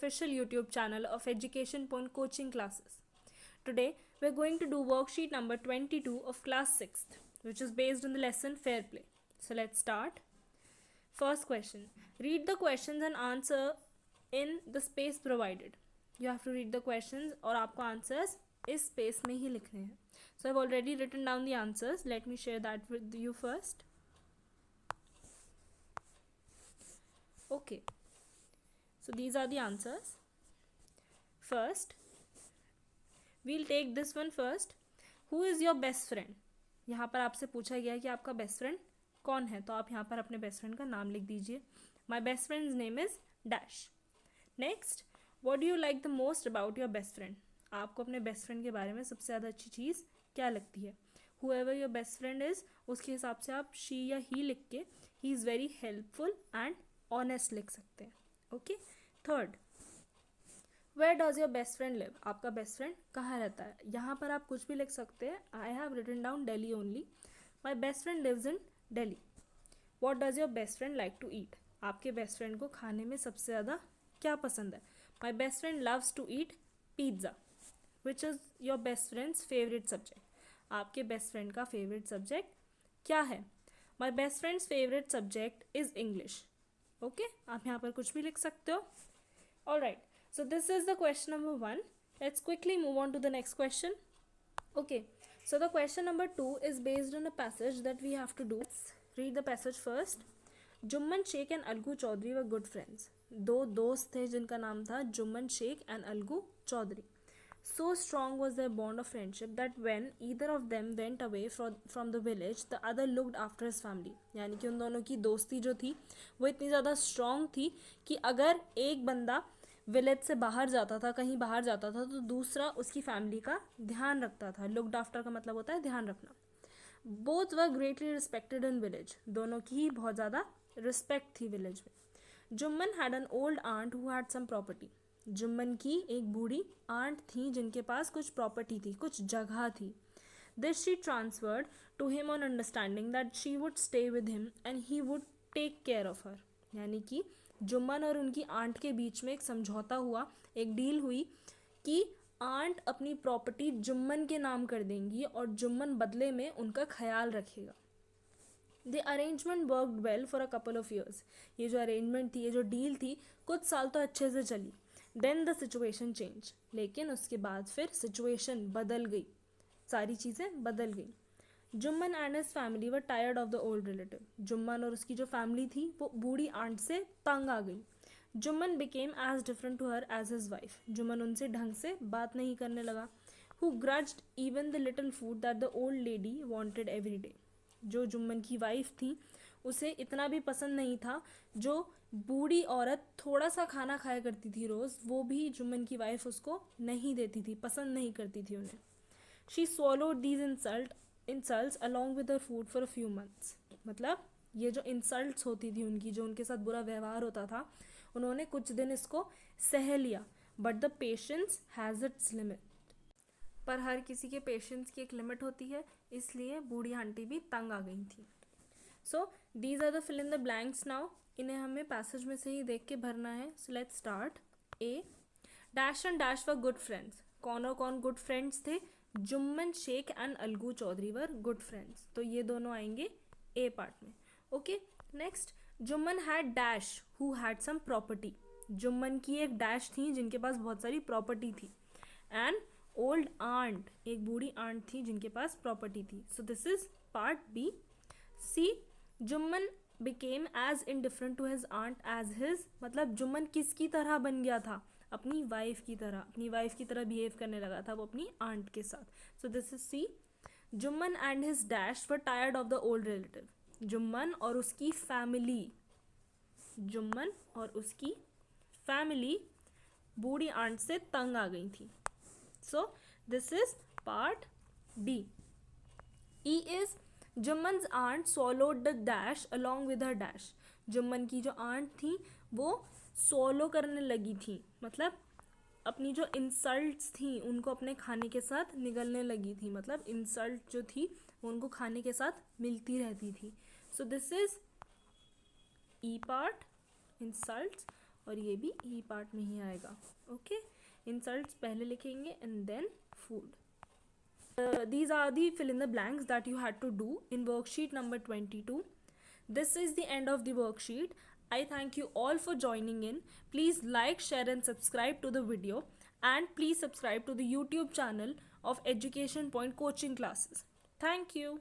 official YouTube channel of Education Point Coaching Classes. Today, we are going to do worksheet number 22 of class 6th, which is based on the lesson Fair Play. So let's start. First question. Read the questions and answer in the space provided. You have to read the questions और आपको answers इस space में ही लिखने हैं. So I've already written down the answers. Let me share that with you first. Okay. So these are the answers. First, we'll take this one first. Who is your best friend? यहाँ पर आपसे पूछा गया है कि आपका best friend कौन है, तो आप यहाँ पर अपने बेस्ट फ्रेंड का नाम लिख दीजिए. माई best friends name is dash. Next, what do you like the most about your best friend? आपको अपने बेस्ट फ्रेंड के बारे में सबसे ज़्यादा अच्छी चीज़ क्या लगती है? whoever your best friend is, उसके हिसाब से आप she या he लिख के he is very helpful and honest लिख सकते हैं. Okay. Third, where does your best friend live? आपका बेस्ट फ्रेंड कहाँ रहता है? यहाँ पर आप कुछ भी लिख सकते हैं. I have written down Delhi only. My best friend lives in Delhi. What does your best friend like to eat? आपके बेस्ट फ्रेंड को खाने में सबसे ज़्यादा क्या पसंद है? My best friend loves to eat pizza. Which is your best friend's favorite subject? आपके बेस्ट फ्रेंड का फेवरेट सब्जेक्ट क्या है? My best friends favourite subject is English. Okay, आप यहाँ पर कुछ भी लिख सकते हो. All right, so this is the question number 1. Let's quickly move on to the next question. Okay, so the question number 2 is based on a passage that we have to do. Read the passage first. Jumman Sheikh and Algu Chaudhary were good friends. दो दोस्त थे जिनका नाम था Jumman Sheikh and Algu Chaudhary. So strong was their bond of friendship that when either of them went away from the village, the other looked after his family. यानी कि उन दोनों की दोस्ती जो थी वो इतनी ज़्यादा स्ट्रॉन्ग थी कि अगर एक बंदा विलेज से बाहर जाता था, कहीं बाहर जाता था, तो दूसरा उसकी फैमिली का ध्यान रखता था. लुक्ड आफ्टर का मतलब होता है ध्यान रखना. Both were greatly respected in village. दोनों की ही बहुत ज़्यादा रिस्पेक्ट थी विलेज में. Jumman had an old aunt who had some property. Jumman की एक बूढ़ी आंट थी जिनके पास कुछ प्रॉपर्टी थी, कुछ जगह थी. This she transferred to him on understanding that she would stay with him and he would take care of her. यानी कि जुम्मन और उनकी आंट के बीच में एक समझौता हुआ, एक डील हुई कि आंट अपनी प्रॉपर्टी जुम्मन के नाम कर देंगी और जुम्मन बदले में उनका ख्याल रखेगा. The arrangement worked well for a couple of years. ये जो अरेंजमेंट थी, ये जो डील थी, कुछ साल तो अच्छे से चली. Then the situation change. लेकिन उसके बाद फिर सिचुएशन बदल गई, सारी चीज़ें बदल गई. Jumman and his family were tired of the old relative. Jumman और उसकी जो फैमिली थी वो बूढ़ी आंट से तंग आ गई. Jumman became as different to her as his wife. Jumman उनसे ढंग से बात नहीं करने लगा. Who grudged even the little food that the old lady wanted every day. जो जुम्मन की वाइफ थी उसे इतना भी पसंद नहीं था जो बूढ़ी औरत थोड़ा सा खाना खाया करती थी रोज़, वो भी जुम्मन की वाइफ उसको नहीं देती थी, पसंद नहीं करती थी उन्हें. She swallowed these insults along with her food for a few months. मतलब ये जो इंसल्ट्स होती थी उनकी, जो उनके साथ बुरा व्यवहार होता था, उन्होंने कुछ दिन इसको सह लिया. But the patience has its limit. पर हर किसी के पेशेंस की एक लिमिट होती है, इसलिए बूढ़ी आंटी भी तंग आ गई थी. So these are the fill in the blanks now. इन्हें हमें पैसेज में से ही देख के भरना है. So let's start. A, dash and dash were good friends. कौन और कौन गुड फ्रेंड्स थे? Jumman Sheikh and Algu Chaudhary were good friends. तो ये दोनों आएंगे ए पार्ट में. Okay. Next, Jumman had dash who had some property. Jumman की एक डैश थी जिनके पास बहुत सारी प्रॉपर्टी थी. एंड ओल्ड आंट, एक बूढ़ी आंट थी जिनके पास प्रॉपर्टी थी. So this is part B. C, Jumman became as indifferent to his aunt as his. मतलब जुम्मन किसकी तरह बन गया था? अपनी वाइफ की तरह. अपनी वाइफ की तरह बिहेव करने लगा था वो अपनी आंट के साथ. So this is C. Jumman and his dash were tired of the old relative. Jumman और उसकी फैमिली, जुम्मन और उसकी फैमिली बूढ़ी आंट से तंग आ गई थी. So this is part D. E is Jumman's aunt swallowed the dash along with her dash. Jumman की जो आंट थी वो swallow करने लगी थी, मतलब अपनी जो इंसल्ट्स थी उनको अपने खाने के साथ निगलने लगी थी. मतलब इंसल्ट जो थी वो उनको खाने के साथ मिलती रहती थी. So this is E part, insults. और ये भी ई पार्ट में ही आएगा. ओके, इंसल्ट्स पहले लिखेंगे and then food. These are the fill in the blanks that you had to do in worksheet number 22. This is the end of the worksheet. I thank you all for joining in. Please like, share and subscribe to the video, and please subscribe to the YouTube channel of Education Point Coaching Classes. Thank you.